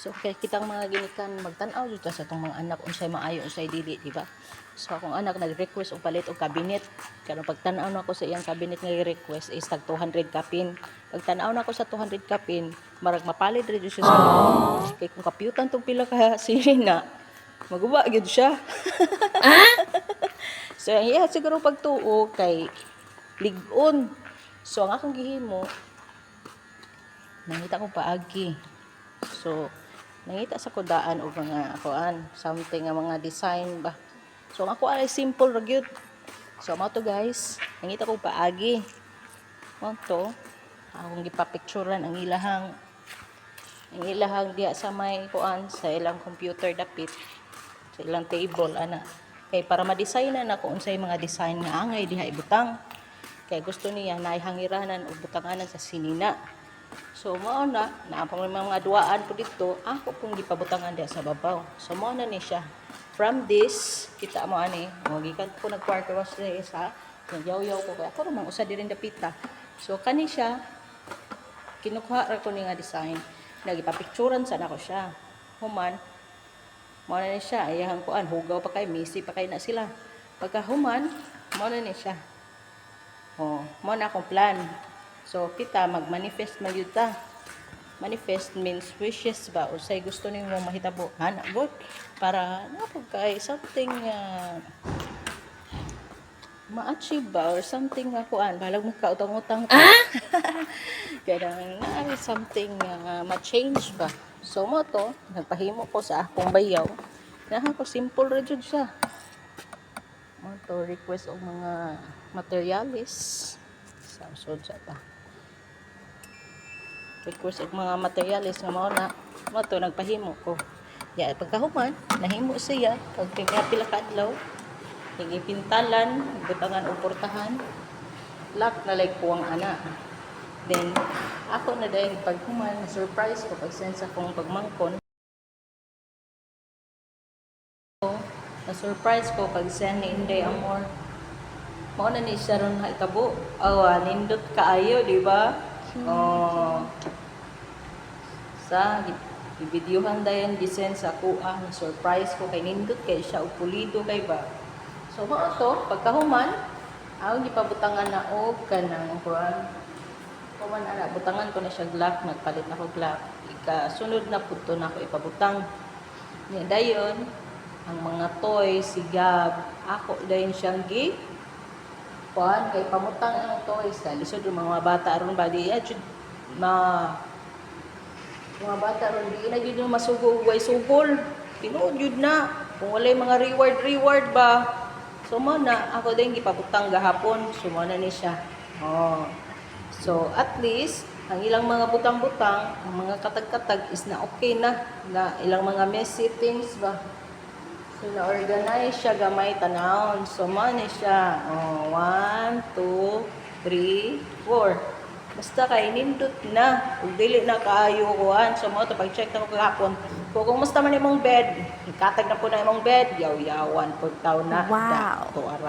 So kay kitang mga ginikan magtan-aw jud ta sa tong mga anak unsay maayo unsay dili, di ba? So akong anak nag-request og palit og cabinet. Kaya pagtan-aw na ko sa iyang cabinet nga request is tag 200 kapin. Pagtan-aw na ko sa 200 kapin, marag mapalit rin siya sa kay kung kapyutan tong pila ka sirina, maguba gyud siya. So yeah, siguro pagtuo kay lig-on. So ang akong gihimo, nangita ko paagi. So nangita sa kudaan og mga kuan, something nga mga design ba. So ang ako ay simple ra gyud. So mo to guys, nangita ko paagi. Mo to, akong gipapicturean ang ilahang diha sa may kuan sa ilang computer dapit sa ilang table ana. Kay para ma-designan na kung unsay mga design nga angay diha ibutang. Kay gusto niya naihangiranan o butanganan sa sinina. So mao na naapang mga duaan po dito, ako pong gipabutangan diha sa babaw. So mao na ni siya. From this, kita mo ani, gikan ko nag-quarter wash diha sa nagyaw-yaw ko kay ako ramang usa diri dapita. So kani siya kinukuha ra ko ni nga design. Nagipapicturean sana ko siya. Human mao na ni siya, ayahan kuan, hugaw pa kay, messy pa kay na sila. Pagka human, mao na ni siya. Oh, mao na akong plan. So kita mag-manifest magyud ta. Manifest means wishes ba, usay gusto nimo mahitabo. Ana good para napag kay something ma-achieve ba or something nga kuan, balag mo ka utang-utang pa. Kaya na something ma-change ba. So mo to, nagpahimo ko sa akong bayaw. Naha ko simple ra jud siya. Mo to request og mga materialis. Sa ta. Request og mga materialis nga mao na. Mo to nagpahimo ko. Ya pagkahuman, nahimo siya pag pila ka adlaw. Igipintalan, butangan og portahan. Lock na like kuwang ana. Then ako na dahil paghuman, surprise ko pag send sa akong pagmangkon. Na-surprise ko pag send ni Inday Amor. Mao na ni siya ron itabo. Nindot kaayo, di ba? Oh. Sa i-videohan dayon gisend sa kuha, surprise ko kay nindot kay siya og pulido kay ba. So mao to, pagkahuman, ako gipabutangan na og kanang kuan. Kuman ana butangan ko na siya glock, nagpalit na ko glock. Ikasunod na pudto na ako ipabutang. Nya dayon ang mga toys si Gab, ako dayon siyang kuan kay pamutang ang toys ka. Lisod yung mga bata aron ba di mga bata aron di na gyud masugo way sugol. Tinuod jud na. Kung walay mga reward ba. So mo na ako din gipabutang gahapon. So mo na ni siya. Oh. So, at least, ang ilang mga butang-butang, ang mga katag-katag is na okay na ilang mga messy things ba. So, na-organize siya gamay tanawon. So, man siya. 1, 2, 3, 4. Basta kay nindot na. Kung dili na kaayo kuhan. So, mo ito, pag-check na ko kahapon. Kung musta man imong bed, ikatag na po na imong bed, yaw-yawan, pagtaw na. Wow! Dato, ara.